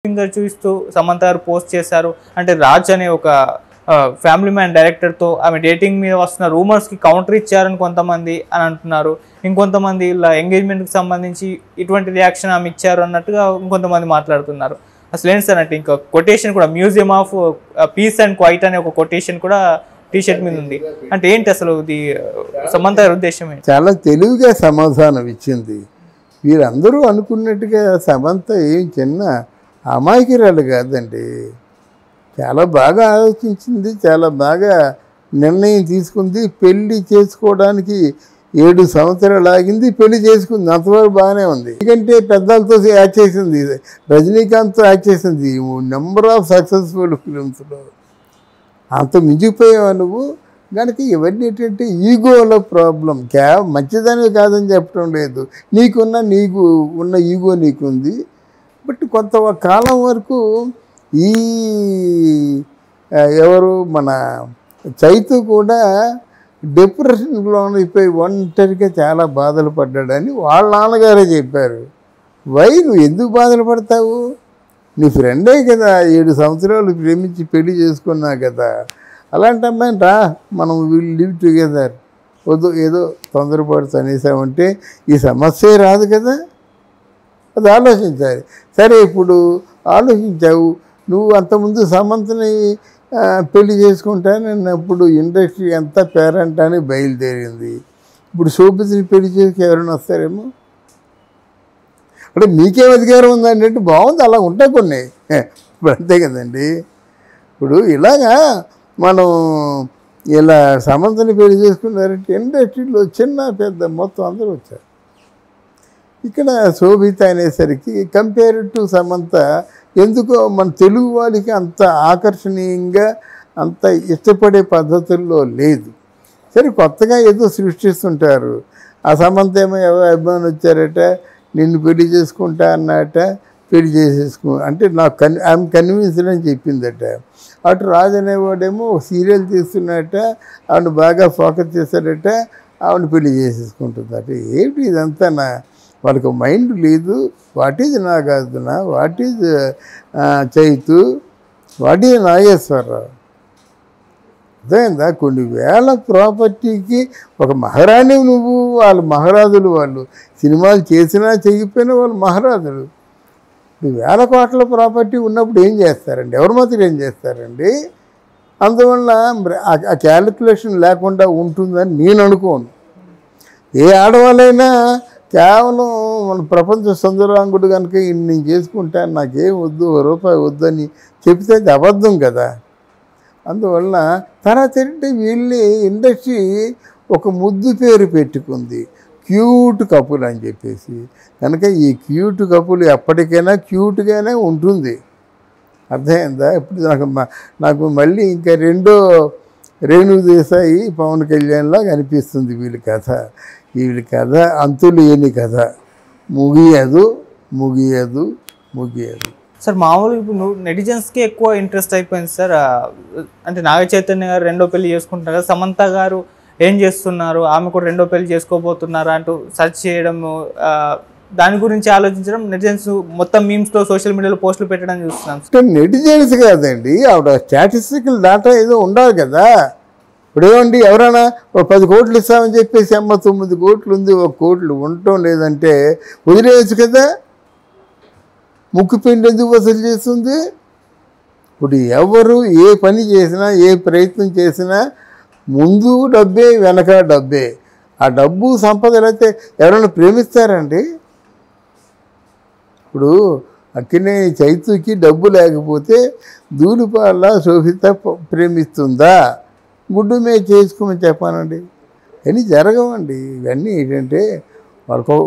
Finger చూపిస్తూ సమంత గారు post చేశారు. అంటే రాజ్ అనే ఒక ఫ్యామిలీ మ్యాన్ డైరెక్టర్తో ఆమె డేటింగ్ మీద వస్తున్న రూమర్స్కి కౌంటర్ ఇచ్చారని కొంతమంది అని అంటున్నారు. ఇంకొంతమంది ఇలా ఎంగేజ్మెంట్కి సంబంధించి ఇటువంటి రియాక్షన్ ఆమె ఇచ్చారు అన్నట్టుగా ఇంకొంతమంది మాట్లాడుతున్నారు. అసలు ఏంటి సార్ అంటే ఇంకా కొటేషన్ కూడా museum of peace and quiet అనే ఒక కొటేషన్ కూడా టీషర్ట్ మీద ఉంది. అంటే ఏంటి అసలు ఇది సమంత గారి ఉద్దేశం ఏంటి? చాలా తెలివిగా సమాధానం ఇచ్చింది. వీరందరూ అనుకున్నట్టుగా సమంత ఏం చిన్న అమాయకురాలు కాదండి. చాలా బాగా ఆలోచించింది, చాలా బాగా నిర్ణయం తీసుకుంది. పెళ్ళి చేసుకోవడానికి 7 సంవత్సరాలు ఆగింది, పెళ్లి చేసుకుంది. అంతవరకు బాగానే ఉంది. ఎందుకంటే పెద్దలతో యాక్ట్ చేసింది, రజనీకాంత్తో యాక్ట్ చేసింది నెంబర్ ఆఫ్ సక్సెస్ఫుల్ ఫిలిమ్స్లో. అంత మించిపోయావా నువ్వు? కనుక ఇవన్నీ ఏంటంటే ఈగోల ప్రాబ్లం. మంచిదనేవి కాదని చెప్పడం లేదు, నీకు ఉన్న ఈగో నీకుంది. బట్ కొంత కాలం వరకు ఈ ఎవరు మన చైతు కూడా డిప్రెషన్లో అయిపోయి ఒంటరిగా చాలా బాధలు పడ్డాడని వాళ్ళ నాన్నగారే చెప్పారు. నువ్వు ఎందుకు బాధలు పడతావు? నీ ఫ్రెండే కదా, 7 సంవత్సరాలు ప్రేమించి పెళ్లి చేసుకున్నా కదా. అలాంటి అమ్మాయిని రా, మనం విల్ లివ్ టుగెదర్. ఏదో తొందరపడుతూ అనేసామంటే ఈ సమస్యే రాదు కదా. అది ఆలోచించాలి. సరే, ఇప్పుడు ఆలోచించావు. నువ్వు అంతకుముందు సమంతని పెళ్లి చేసుకుంటానన్నప్పుడు ఇండస్ట్రీ అంతా పేరెంట్ అని బయలుదేరింది. ఇప్పుడు శోభితని పెళ్లి చేసి ఎవరైనా వస్తారేమో. అంటే మీకేం అధికారం ఉందంటే బాగుంది, అలా ఉంటాయి కొన్ని. ఇప్పుడు అంతే కదండి. ఇప్పుడు ఇలాగా మనం ఇలా సమంతని పెళ్లి చేసుకున్నారంటే ఇండస్ట్రీలో చిన్న పెద్ద మొత్తం అందరూ వచ్చారు. ఇక్కడ శోభిత అనేసరికి కంపేర్ టు సమంత ఎందుకో మన తెలుగు వాళ్ళకి అంత ఆకర్షణీయంగా అంత ఇష్టపడే పద్ధతుల్లో లేదు. సరే, కొత్తగా ఏదో సృష్టిస్తుంటారు. ఆ సమంత ఏమో ఎవరో అభిమానులు వచ్చారట, నిన్ను పెళ్లి చేసుకుంటా అన్నట, పెళ్లి చేసేసుకో అంటే నాకు ఐఎమ్ కన్విన్స్డ్ అని చెప్పిందట. అటు రాజు అనేవాడేమో సీరియల్ తీస్తున్నట్ట, ఆవిడ బాగా ఫోకస్ చేశాడట, ఆవిడ పెళ్లి చేసేసుకుంటుందట. ఏమిటి ఇదంతా? వాళ్ళకి మైండ్ లేదు. What is Nagarjuna, what is Chaitu, what is Nageswara Rao? అదేందా? కొన్ని వేల ప్రాపర్టీకి ఒక మహారాణి నువ్వు. వాళ్ళు మహారాజులు. వాళ్ళు సినిమాలు చేసినా చేయకపోయినా వాళ్ళు మహారాజులు. వేల కోట్ల ప్రాపర్టీ ఉన్నప్పుడు ఏం చేస్తారండి? ఎవరి మాత్రం ఏం చేస్తారండి? అందువల్ల ఆ క్యాలిక్యులేషన్ లేకుండా ఉంటుందని నేను అనుకోను. ఏ ఆడవాళ్ళైనా కేవలం మన ప్రపంచ సుందరాంగుడు కనుక నేను చేసుకుంటాను, నాకేం వద్దు, రూపాయి వద్దని చెప్తే అది అబద్ధం కదా. అందువల్ల తర్వాత ఏంటంటే వీళ్ళే ఇండస్ట్రీ ఒక ముద్దు పేరు పెట్టుకుంది, క్యూట్ కపుల్ అని చెప్పేసి. కనుక ఈ క్యూట్ కపుల్ ఎప్పటికైనా క్యూట్గానే ఉంటుంది. అర్థమైందా? ఇప్పుడు నాకు మళ్ళీ ఇంకా రెండో రేణు దేశాయి పవన్ కళ్యాణ్లాగా అనిపిస్తుంది వీళ్ళ కథ. వీళ్ళ కథ అంతులేని కథ, ముగియదు. సార్ మామూలుగా ఇప్పుడు నెటిజన్స్కి ఎక్కువ ఇంట్రెస్ట్ అయిపోయింది సార్. అంటే నాగ చైతన్య గారు రెండో పెళ్లి చేసుకుంటున్నారు కదా, సమంత గారు ఏం చేస్తున్నారు, ఆమె కూడా రెండో పెళ్లి చేసుకోబోతున్నారా అంటూ సెర్చ్ చేయడం, దాని గురించి ఆలోచించడం, నెటిజన్స్ మొత్తం మీమ్స్లో సోషల్ మీడియాలో పోస్టులు పెట్టడం చూస్తున్నాం. నెటిజన్స్ కాదండి, ఆవిడ స్టాటిస్టికల్ డేటా ఏదో ఉండాలి కదా. ఇప్పుడు ఏమండి, ఎవరైనా 10 కోట్లు ఇస్తామని చెప్పేసి 9 కోట్లు ఉంది, 1 కోట్లు ఉండటం లేదంటే వదిలేయచ్చు కదా. ముక్కు పిండి ఎందుకు వసూలు చేస్తుంది? ఇప్పుడు ఎవరు ఏ పని చేసినా, ఏ ప్రయత్నం చేసినా ముందు డబ్బే, వెనక డబ్బే. ఆ డబ్బు సంపదలైతే ఎవరైనా ప్రేమిస్తారండి? ఇప్పుడు అక్కనే చైతుకి డబ్బు లేకపోతే ధూళిపాల శోభిత ప్రేమిస్తుందా? గుడ్డు మీద చేసుకోమని చెప్పానండి. ఇవన్నీ జరగవండి. ఇవన్నీ ఏంటంటే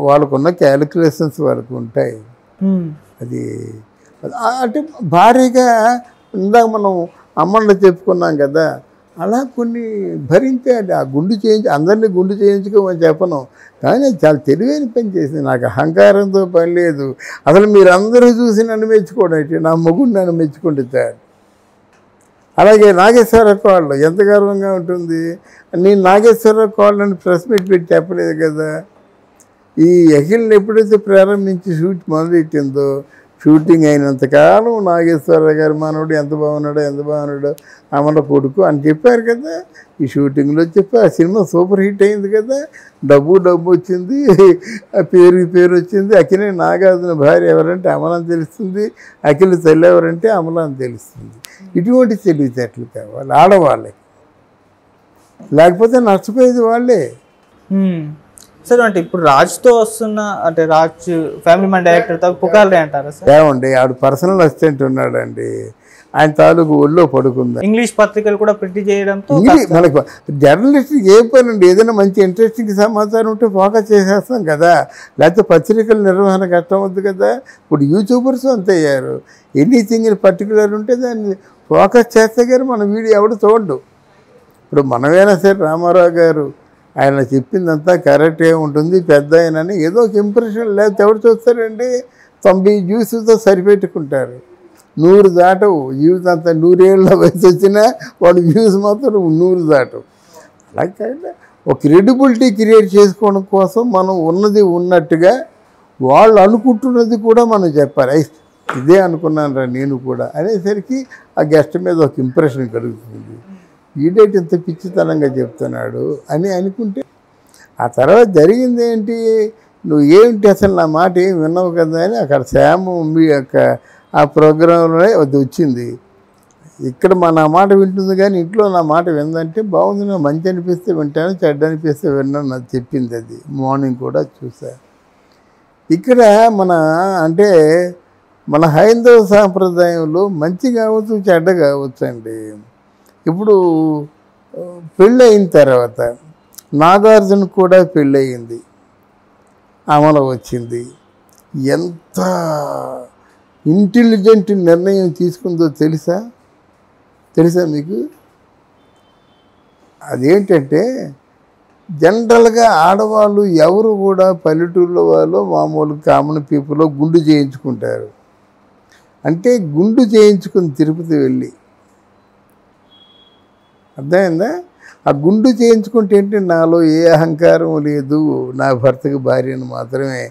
వాళ్ళకున్న క్యాలిక్యులేషన్స్ వాళ్ళకు ఉంటాయి. అది అంటే భారీగా ఇందాక మనం అమ్మలో చెప్పుకున్నాం కదా, అలా కొన్ని భరించాలి. ఆ అందరినీ గుండు చేయించుకోమని చెప్పను, కానీ చాలా తెలివైన పని చేసింది. నాకు అహంకారంతో పని లేదు. అసలు మీరు అందరూ చూసి నన్ను మెచ్చుకోవడం అయితే, నా మొగుడు నన్ను మెచ్చుకుంటే చాలు. అలాగే నాగేశ్వరరావు కోళ్ళు ఎంత గర్వంగా ఉంటుంది. నేను నాగేశ్వరరావు కోళ్ళని ప్రెస్ మీట్ పెట్టి చెప్పలేదు కదా. ఈ అఖిల్ని ఎప్పుడైతే ప్రారంభించి షూట్ మొదలెట్టిందో షూటింగ్ అయినంతకాలం నాగేశ్వరరావు గారి మనవడు ఎంత బాగున్నాడో అమల కొడుకు అని చెప్పారు కదా. ఈ షూటింగ్లో చెప్పారు. ఆ సినిమా సూపర్ హిట్ అయింది కదా. డబ్బు వచ్చింది, ఆ పేరు వచ్చింది. అఖిలే నాగార్జున భార్య ఎవరంటే అమల అని తెలుస్తుంది, అఖిల తల్లి ఎవరంటే అమల అని తెలుస్తుంది. ఇటువంటి తెలివితేటలు కావాలి ఆడవాళ్ళకి, లేకపోతే నష్టపోయేది వాళ్ళే. సార్ అంటే ఇప్పుడు రాజ్తో వస్తున్న అంటే రాజ్ ఫ్యామిలీ మ్యాన్ డైరెక్టర్తో పుకార్లే అంటారా సార్? ఏమండి, ఆవిడ పర్సనల్ అసిస్టెంట్ ఉన్నాడండి, ఆయన తాలూకు ఒళ్ళో పడుకుందా. ఇంగ్లీష్ పత్రికలు కూడా ప్రింట్ చేయడంతో మనకు జర్నలిస్ట్కి ఏ పని అండి, ఏదైనా మంచి ఇంట్రెస్టింగ్ సమాచారం ఉంటే ఫోకస్ చేసేస్తాం కదా, లేకపోతే పత్రికల నిర్వహణ కష్టం అవుతుంది కదా. ఇప్పుడు యూట్యూబర్స్ అంతే అయ్యారు. ఎనీథింగ్ ఇన్ పర్టికులర్ ఉంటే దాన్ని ఫోకస్ చేస్తే కానీ మన వీడియో ఎవడు చూడడు. ఇప్పుడు మనమైనా సరే రామారావు గారు ఆయన చెప్పిందంతా కరెక్టే ఉంటుంది, పెద్ద ఆయనని ఏదో ఒక ఇంప్రెషన్, లేకపోతే ఎవరు చూస్తారండి. 90 జ్యూసులతో సరిపెట్టుకుంటారు, 100 దాటవు. జీవితం అంతా 100 ఏళ్ళ వయసు వచ్చినా వాడు వ్యూస్ మాత్రం 100 దాటవు. అలాగే ఒక క్రెడిబిలిటీ క్రియేట్ చేసుకోవడం కోసం మనం ఉన్నది ఉన్నట్టుగా వాళ్ళు అనుకుంటున్నది కూడా మనం చెప్పాలి. ఇదే అనుకున్నాను రా నేను కూడా అనేసరికి ఆ గెస్ట్ మీద ఒక ఇంప్రెషన్ కలుగుతుంది. ఈడేటి ఇంత పిచ్చితనంగా చెప్తున్నాడు అని అనుకుంటే, ఆ తర్వాత జరిగింది ఏంటి, నువ్వు ఏంటి అసలు నా మాట ఏం విన్నావు కదా అని అక్కడ శ్యాము మీ యొక్క ఆ ప్రోగ్రాంలోనే అది వచ్చింది. ఇక్కడ నా మాట వింటుంది కానీ ఇంట్లో నా మాట విందంటే బాగుంది, నాకు మంచి అనిపిస్తే వింటాను, చెడ్డ అనిపిస్తే విన్నాను నాకు చెప్పింది. అది మార్నింగ్ కూడా చూసా. ఇక్కడ అంటే మన హైందవ సాంప్రదాయంలో మంచి కావచ్చు చెడ్డ కావచ్చు అండి. ఇప్పుడు పెళ్ళయిన తర్వాత నాగార్జున కూడా పెళ్ళయింది, అమల వచ్చింది. ఎంత ఇంటెలిజెంట్ నిర్ణయం తీసుకుందో తెలుసా మీకు? అదేంటంటే జనరల్గా ఆడవాళ్ళు ఎవరు కూడా పల్లెటూళ్ళ వాళ్ళు మామూలు కామన్ పీపుల్ గుండు చేయించుకుంటారు. అంటే గుండు చేయించుకుని తిరుపతి వెళ్ళి, అర్థమైందా? ఆ గుండు చేయించుకుంటే ఏంటి, నాలో ఏ అహంకారం లేదు, నా భర్తకి భార్యను మాత్రమే,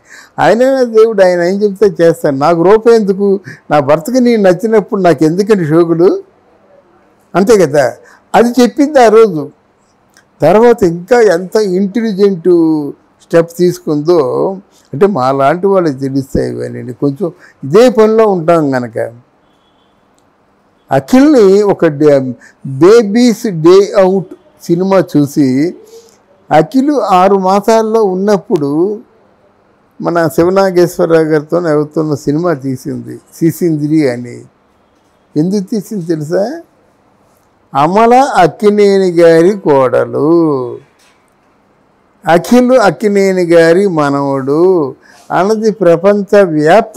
ఆయనే దేవుడు, ఆయన ఏం చెప్తే చేస్తాను, నాకు రూపాయి ఎందుకు, నా భర్తకి నేను నచ్చినప్పుడు నాకు ఎందుకని షోకులు, అంతే కదా. అది చెప్పింది ఆ రోజు. తర్వాత ఇంకా ఎంత ఇంటెలిజెంట్ స్టెప్ తీసుకుందో అంటే మా లాంటి వాళ్ళకి తెలుస్తాయి ఇవన్నీ. కొంచెం ఇదే పనిలో ఉంటాం కనుక. అఖిల్ని ఒక బేబీస్ డే అవుట్ సినిమా చూసి అఖిల్ 6 మాసాల్లో ఉన్నప్పుడు మన శివనాగేశ్వరరావు గారితో అవుతున్న సినిమా తీసింది సిసింద్రి అని. ఎందుకు తీసింది తెలుసా? అమల అక్కినేని గారి కోడలు, అఖిల్ అక్కినేని గారి మనవడు అన్నది ప్రపంచ వ్యాప్త